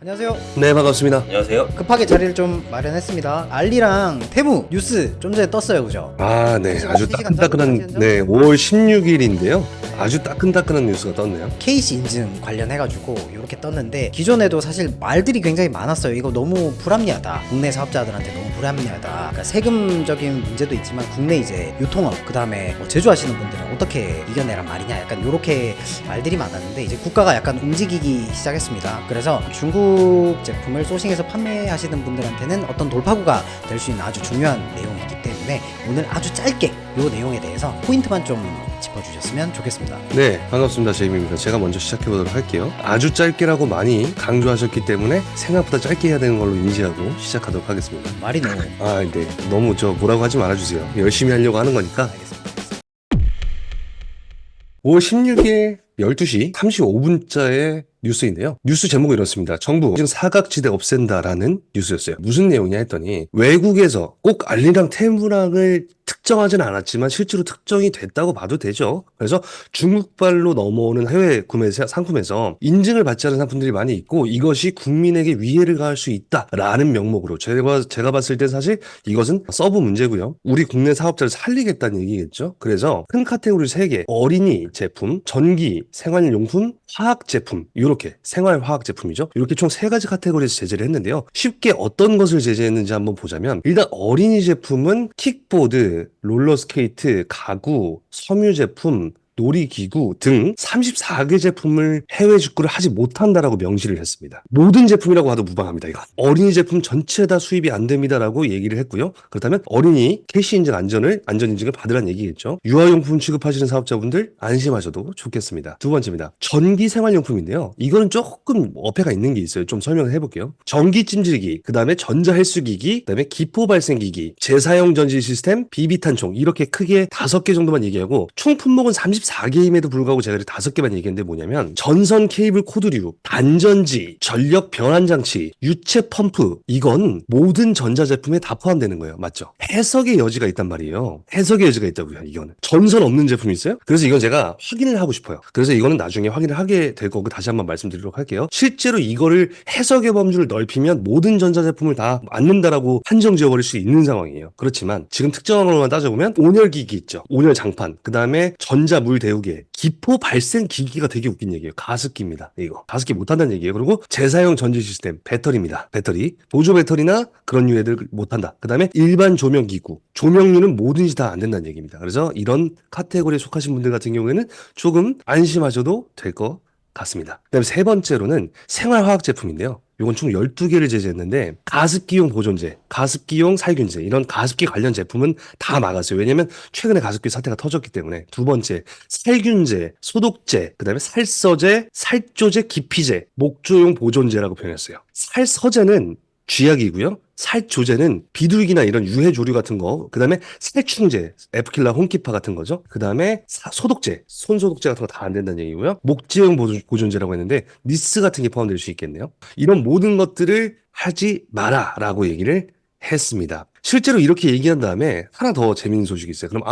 안녕하세요. 네, 반갑습니다. 안녕하세요. 급하게 자리를 좀 마련했습니다. 알리랑 테무 뉴스 좀 전에 떴어요, 그죠? 아, 네. 아주 3시간 따끈따끈한, 전? 네, 5월 16일인데요. 아주 따끈따끈한 뉴스가 떴네요. KC 인증 관련해가지고 이렇게 떴는데 기존에도 사실 말들이 굉장히 많았어요. 이거 너무 불합리하다. 국내 사업자들한테 너무 불합리하다. 그러니까 세금적인 문제도 있지만 국내 이제 유통업 그 다음에 뭐 제조하시는 분들은 어떻게 이겨내란 말이냐. 약간 이렇게 말들이 많았는데 이제 국가가 약간 움직이기 시작했습니다. 그래서 중국 제품을 소싱해서 판매하시는 분들한테는 어떤 돌파구가 될 수 있는 아주 중요한 내용이기 때문에 오늘 아주 짧게 이 내용에 대해서 포인트만 좀 짚어주셨으면 좋겠습니다. 네, 반갑습니다. 제이미입니다. 제가 먼저 시작해보도록 할게요. 아주 짧게라고 많이 강조하셨기 때문에 생각보다 짧게 해야 되는 걸로 인지하고 시작하도록 하겠습니다. 말이 너무 아, 네. 너무 뭐라고 하지 말아주세요. 열심히 하려고 하는 거니까. 알겠습니다. 5월 16일 12시 35분자의 뉴스인데요. 뉴스 제목은 이렇습니다. 정부 지금 사각지대 없앤다라는 뉴스였어요. 무슨 내용이냐 했더니 외국에서 꼭 알리랑 테무랑을 특정하지는 않았지만 실제로 특정이 됐다고 봐도 되죠. 그래서 중국발로 넘어오는 해외 구매 상품에서 인증을 받지 않은 상품들이 많이 있고 이것이 국민에게 위해를 가할 수 있다라는 명목으로 제가 봤을 때 사실 이것은 서브 문제고요. 우리 국내 사업자를 살리겠다는 얘기겠죠. 그래서 큰 카테고리 3개, 어린이 제품, 전기, 생활용품, 화학 제품, 이렇게 생활화학 제품이죠. 이렇게 총 3가지 카테고리에서 제재를 했는데요. 쉽게 어떤 것을 제재했는지 한번 보자면 일단 어린이 제품은 킥보드, 롤러스케이트, 가구, 섬유 제품, 놀이기구 등 34개 제품을 해외 직구를 하지 못한다라고 명시를 했습니다. 모든 제품이라고 하도 무방합니다. 이거 어린이 제품 전체 다 수입이 안 됩니다라고 얘기를 했고요. 그렇다면 어린이 캐시 인증 안전 인증을 받으라는 얘기겠죠. 유아용품 취급하시는 사업자분들 안심하셔도 좋겠습니다. 두 번째입니다. 전기 생활용품인데요. 이거는 조금 어폐가 있는 게 있어요. 좀 설명을 해볼게요. 전기 찜질기, 그 다음에 전자 헬스기기, 그 다음에 기포 발생기기, 재사용 전지 시스템, 비비탄총 이렇게 크게 5개 정도만 얘기하고 총 품목은 34개임에도 불구하고 제가 5개만 얘기했는데 뭐냐면 전선 케이블 코드류, 단전지, 전력 변환 장치, 유체 펌프 이건 모든 전자제품에 다 포함되는 거예요. 맞죠? 해석의 여지가 있단 말이에요. 해석의 여지가 있다고요. 이거는 전선 없는 제품이 있어요? 그래서 이건 제가 확인을 하고 싶어요. 그래서 이거는 나중에 확인을 하게 될 거고 다시 한번 말씀드리도록 할게요. 실제로 이거를 해석의 범주를 넓히면 모든 전자제품을 다 맞는다라고 한정 지어버릴 수 있는 상황이에요. 그렇지만 지금 특정한 걸로만 따져보면 온열기기 있죠. 온열 장판, 그 다음에 전자 물 데우개, 기포 발생 기기가 되게 웃긴 얘기예요. 가습기입니다. 이거 가습기 못한다는 얘기예요. 그리고 재사용 전지 시스템, 배터리입니다. 배터리, 보조 배터리나 그런 류애들 못한다. 그 다음에 일반 조명 기구, 조명류는 뭐든지 다 안 된다는 얘기입니다. 그래서 이런 카테고리에 속하신 분들 같은 경우에는 조금 안심하셔도 될 것 같습니다. 그 다음에 3번째로는 생활화학 제품인데요. 이건 총 12개를 제재했는데 가습기용 보존제, 가습기용 살균제 이런 가습기 관련 제품은 다 막았어요. 왜냐면 최근에 가습기 사태가 터졌기 때문에. 두 번째, 살균제, 소독제, 그다음에 살서제, 살조제, 기피제, 목조용 보존제라고 표현했어요. 살서제는 쥐약이고요. 살조제는 비둘기나 이런 유해 조류 같은 거, 그 다음에 살충제, 에프킬라 홈키파 같은 거죠. 그 다음에 소독제, 손소독제 같은 거 다 안 된다는 얘기고요. 목지용 보존제라고 했는데 니스 같은 게 포함될 수 있겠네요. 이런 모든 것들을 하지 마라라고 얘기를 했습니다. 실제로 이렇게 얘기한 다음에 하나 더 재밌는 소식이 있어요. 그럼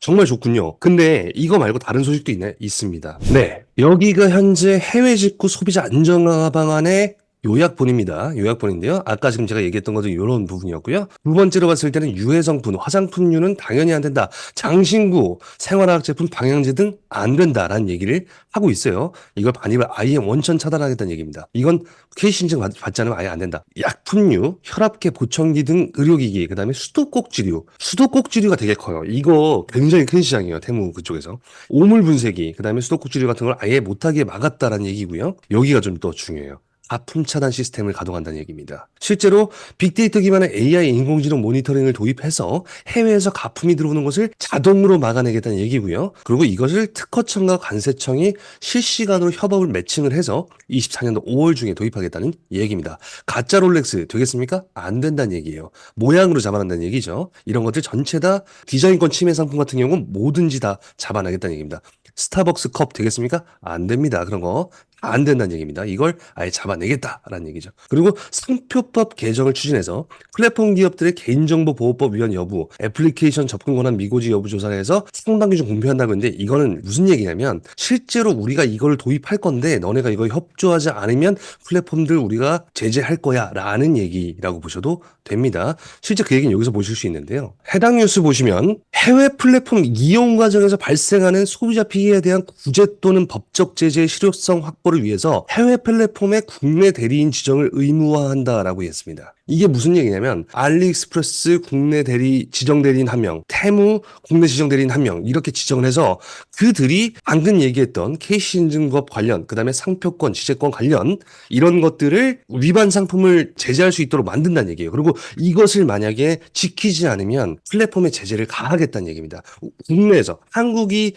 정말 좋군요. 근데 이거 말고 다른 소식도 있습니다. 네, 여기가 현재 해외 직구 소비자 안정화 방안의 요약본입니다. 요약본인데요. 아까 지금 제가 얘기했던 것도 이런 부분이었고요. 두 번째로 봤을 때는 유해성분, 화장품류는 당연히 안 된다. 장신구, 생활화학 제품, 방향제 등 안 된다라는 얘기를 하고 있어요. 이걸 반입을 아예 원천 차단하겠다는 얘기입니다. 이건 KC 인증 받지 않으면 아예 안 된다. 약품류, 혈압계, 보청기 등 의료기기, 그 다음에 수도꼭지류. 수도꼭지류가 되게 커요. 이거 굉장히 큰 시장이에요. 테무 그쪽에서. 오물 분쇄기, 그 다음에 수도꼭지류 같은 걸 아예 못하게 막았다라는 얘기고요. 여기가 좀 더 중요해요. 가품 차단 시스템을 가동한다는 얘기입니다. 실제로 빅데이터 기반의 AI 인공지능 모니터링을 도입해서 해외에서 가품이 들어오는 것을 자동으로 막아내겠다는 얘기고요. 그리고 이것을 특허청과 관세청이 실시간으로 협업을 매칭을 해서 24년도 5월 중에 도입하겠다는 얘기입니다. 가짜 롤렉스 되겠습니까? 안 된다는 얘기예요. 모양으로 잡아낸다는 얘기죠. 이런 것들 전체 다 디자인권 침해 상품 같은 경우는 뭐든지 다 잡아내겠다는 얘기입니다. 스타벅스 컵 되겠습니까? 안 됩니다. 그런 거 안 된다는 얘기입니다. 이걸 아예 잡아내겠다라는 얘기죠. 그리고 상표법 개정을 추진해서 플랫폼 기업들의 개인정보보호법 위반 여부, 애플리케이션 접근 권한 미고지 여부 조사를 해서 상당 기준 공표한다고 했는데 이거는 무슨 얘기냐면 실제로 우리가 이걸 도입할 건데 너네가 이거 협조하지 않으면 플랫폼들 우리가 제재할 거야 라는 얘기라고 보셔도 됩니다. 실제 그 얘기는 여기서 보실 수 있는데요. 해당 뉴스 보시면 해외 플랫폼 이용 과정에서 발생하는 소비자 피해에 대한 구제 또는 법적 제재의 실효성 확보를 위해서 해외 플랫폼의 국내 대리인 지정을 의무화한다라고 했습니다. 이게 무슨 얘기냐면 알리익스프레스 국내 지정 대리인 1명, 테무 국내 지정 대리인 1명 이렇게 지정을 해서 그들이 방금 얘기했던 KC인증법 관련, 그다음에 상표권, 지재권 관련 이런 것들을 위반 상품을 제재할 수 있도록 만든다는 얘기예요. 그리고 이것을 만약에 지키지 않으면 플랫폼에 제재를 가하겠다는 얘기입니다. 국내에서 한국이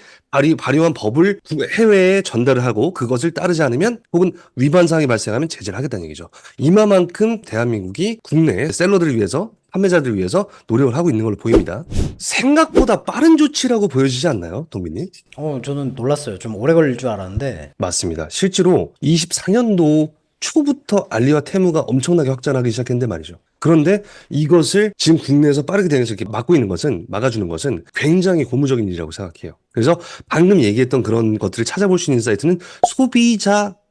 발의한 법을 해외에 전달을 하고 그것을 따르지 않으면 혹은 위반 사항이 발생하면 제재를 하겠다는 얘기죠. 이만큼 대한민국이 국내 셀러들을 위해서 판매자들을 위해서 노력을 하고 있는 걸로 보입니다. 생각보다 빠른 조치라고 보여지지 않나요, 동빈님? 저는 놀랐어요. 좀 오래 걸릴 줄 알았는데. 맞습니다. 실제로 24년도 초부터 알리와 테무가 엄청나게 확장하기 시작했는데 말이죠. 그런데 이것을 지금 국내에서 빠르게 대응해서 이렇게 막아주는 것은 굉장히 고무적인 일이라고 생각해요. 그래서 방금 얘기했던 그런 것들을 찾아볼 수 있는 사이트는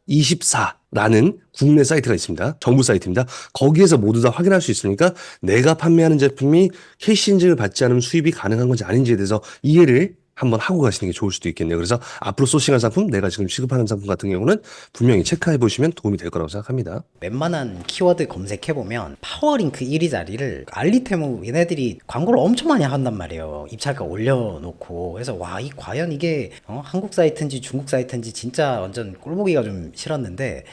소비자24라는 국내 사이트가 있습니다. 정부 사이트입니다. 거기에서 모두 다 확인할 수 있으니까 내가 판매하는 제품이 KC 인증을 받지 않으면 수입이 가능한 건지 아닌지에 대해서 이해를 한번 하고 가시는 게 좋을 수도 있겠네요. 그래서 앞으로 소싱할 상품, 내가 지금 취급하는 상품 같은 경우는 분명히 체크해 보시면 도움이 될 거라고 생각합니다. 웬만한 키워드 검색해보면 파워링크 1위 자리를 알리테무 얘네들이 광고를 엄청 많이 한단 말이에요. 입찰가 올려놓고. 그래서 와, 과연 이게 한국 사이트인지 중국 사이트인지 진짜 완전 꼴보기가 좀 싫었는데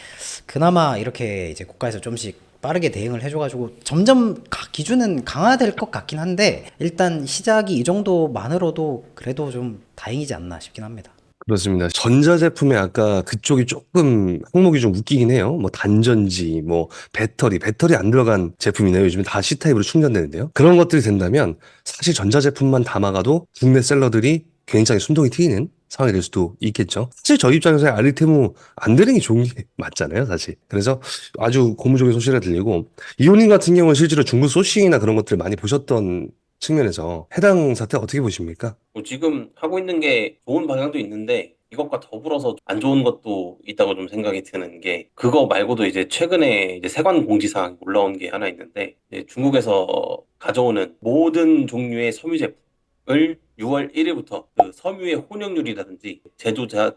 그나마 이렇게 이제 국가에서 좀씩 빠르게 대응을 해줘가지고 점점 기준은 강화될 것 같긴 한데 일단 시작이 이 정도만으로도 그래도 좀 다행이지 않나 싶긴 합니다. 그렇습니다. 전자제품에 아까 그쪽이 조금 항목이 좀 웃기긴 해요. 뭐 단전지, 뭐 배터리 안 들어간 제품이네요. 요즘에 다 C타입으로 충전되는데요. 그런 것들이 된다면 사실 전자제품만 담아가도 국내 셀러들이 굉장히 순동이 튀기는 상황이 될 수도 있겠죠. 사실 저희 입장에서 알리테무 안 되는 게 좋은 게 맞잖아요, 사실. 그래서 아주 고무적인 소식이 들리고 이호님 같은 경우는 실제로 중국 소싱이나 그런 것들을 많이 보셨던 측면에서 해당 사태 어떻게 보십니까? 뭐 지금 하고 있는 게 좋은 방향도 있는데 이것과 더불어서 안 좋은 것도 있다고 좀 생각이 드는 게 그거 말고도 이제 최근에 이제 세관 공지사항이 올라온 게 하나 있는데 이제 중국에서 가져오는 모든 종류의 섬유 제품을 6월 1일부터 그 섬유의 혼용률이라든지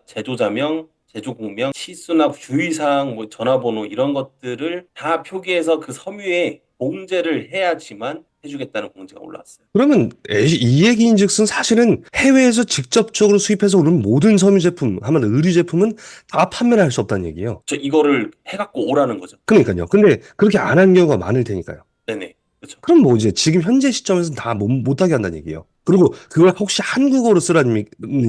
제조자명, 제조공명, 시수납 주의사항, 뭐 전화번호 이런 것들을 다 표기해서 그 섬유에 봉제를 해야지만 해주겠다는 공지가 올라왔어요. 그러면 이 얘기인즉슨 사실은 해외에서 직접적으로 수입해서 오는 모든 섬유 제품, 하면 의류 제품은 다 판매를 할 수 없다는 얘기예요. 이거를 해갖고 오라는 거죠. 그러니까요. 근데 그렇게 안 한 경우가 많을 테니까요. 네네. 그렇죠. 그럼 뭐 이제 지금 현재 시점에서 다 못하게 한다는 얘기예요. 그리고 그걸 혹시 한국어로 쓰라는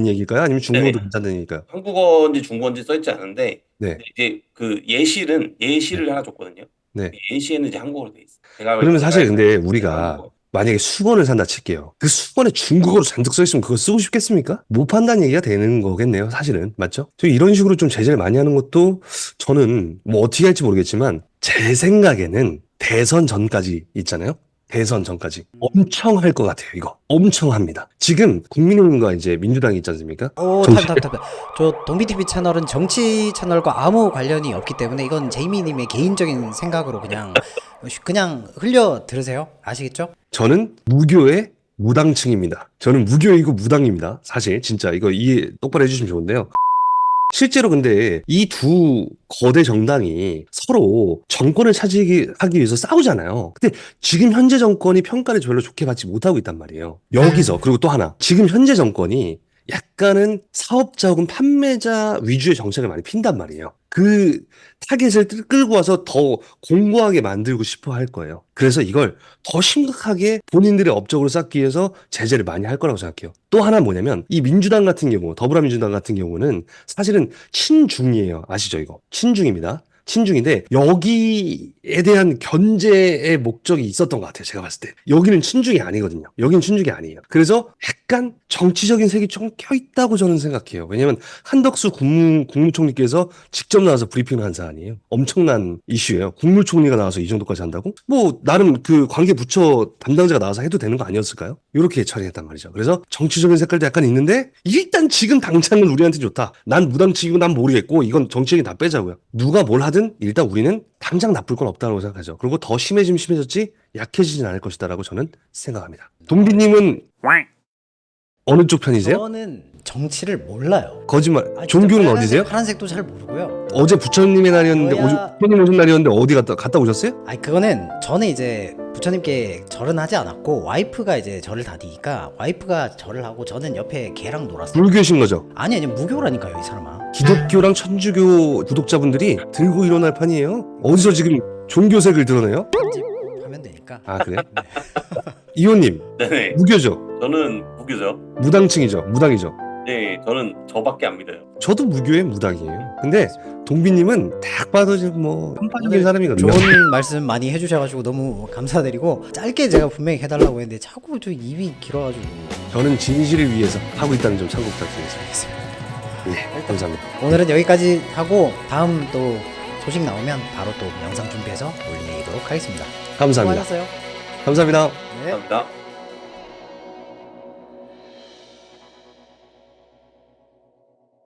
얘기일까요? 아니면 중국어도 네네. 괜찮다는 얘기일까요? 한국어인지 중국어인지 써있지 않은데 네. 이제 그 예시를 하나 줬거든요. 네. 예시에는 이제 한국어로 돼 있어. 제가 그러면 사실 근데 제가 우리가 한국어. 만약에 수건을 산다 칠게요. 그 수건에 중국어로 잔뜩 써 있으면 그거 쓰고 싶겠습니까? 못 판다는 얘기가 되는 거겠네요. 사실은. 맞죠? 저 이런 식으로 좀 제재를 많이 하는 것도 저는 뭐 어떻게 할지 모르겠지만 제 생각에는 대선 전까지 있잖아요. 대선 전까지 엄청 할 것 같아요. 이거 엄청 합니다. 지금 국민의힘과 이제 민주당이 있지 않습니까? 타임. 저 동비TV 채널은 정치 채널과 아무 관련이 없기 때문에 이건 제이미님의 개인적인 생각으로 그냥 흘려 들으세요. 아시겠죠? 저는 무교의 무당층입니다. 저는 무교이고 무당입니다. 사실 진짜 이거 이해 똑바로 해주시면 좋은데요. 실제로 근데 이 두 거대 정당이 서로 정권을 하기 위해서 싸우잖아요. 근데 지금 현재 정권이 평가를 별로 좋게 받지 못하고 있단 말이에요. 여기서 그리고 또 하나 지금 현재 정권이 약간은 사업자 혹은 판매자 위주의 정책을 많이 핀단 말이에요. 그 타겟을 끌고 와서 더 공고하게 만들고 싶어 할 거예요. 그래서 이걸 더 심각하게 본인들의 업적으로 쌓기 위해서 제재를 많이 할 거라고 생각해요. 또 하나 뭐냐면 이 민주당 같은 경우, 더불어민주당 같은 경우는 사실은 친중이에요. 아시죠 이거? 친중입니다. 친중인데 여기에 대한 견제의 목적이 있었던 것 같아요. 제가 봤을 때 여기는 친중이 아니거든요. 여기는 친중이 아니에요. 그래서 약간 정치적인 색이 좀 껴있다고 저는 생각해요. 왜냐면 한덕수 국무총리께서 직접 나와서 브리핑을 한 사안이에요. 엄청난 이슈예요. 국무총리가 나와서 이 정도까지 한다고? 뭐 나름 그 관계 부처 담당자가 나와서 해도 되는 거 아니었을까요? 이렇게 처리했단 말이죠. 그래서 정치적인 색깔도 약간 있는데 일단 지금 당장은 우리한테 좋다. 난 무당치기고 난 모르겠고 이건 정치적인 다 빼자고요. 누가 뭘 하든 일단 우리는 당장 나쁠 건 없다고 생각하죠. 그리고 더 심해지면 심해졌지 약해지진 않을 것이다라고 저는 생각합니다. 동비님은 어느 쪽 편이세요? 저는 정치를 몰라요. 거짓말. 아, 진짜 종교는 빨간색, 어디세요? 파란색도 잘 모르고요. 어제 부처님의 날이었는데 저야- 부처님 오신 날이었는데 어디 갔다 오셨어요? 아니 그거는 저는 이제 부처님께 절은 하지 않았고 와이프가 이제 절을 다니니까 와이프가 절을 하고 저는 옆에 걔랑 놀았어요. 불교신 거죠? 아니 무교라니까요 이 사람아. 기독교랑 천주교 구독자분들이 들고 일어날 판이에요. 어디서 지금 종교색을 드러내요? 편집하면 되니까. 아 그래요? 이호님 네네. 무교죠? 저는 무교죠. 무당층이죠? 무당이죠? 네, 저는 저밖에 안 믿어요. 저도 무교의 무당이에요. 근데 동비님은 딱 봐도 지금 뭐 한파적인 오늘 사람이거든요. 좋은 말씀 많이 해주셔가지고 너무 감사드리고 짧게 제가 분명히 해달라고 했는데 자꾸 저 입이 길어가지고. 저는 진실을 위해서 하고 있다는 점 참고 부탁드리겠습니다. 네, 감사합니다. 오늘은 여기까지 하고 다음 또 소식 나오면 바로 또 영상 준비해서 올리도록 하겠습니다. 감사합니다. 수고하셨어요. 감사합니다. 네. 감사합니다.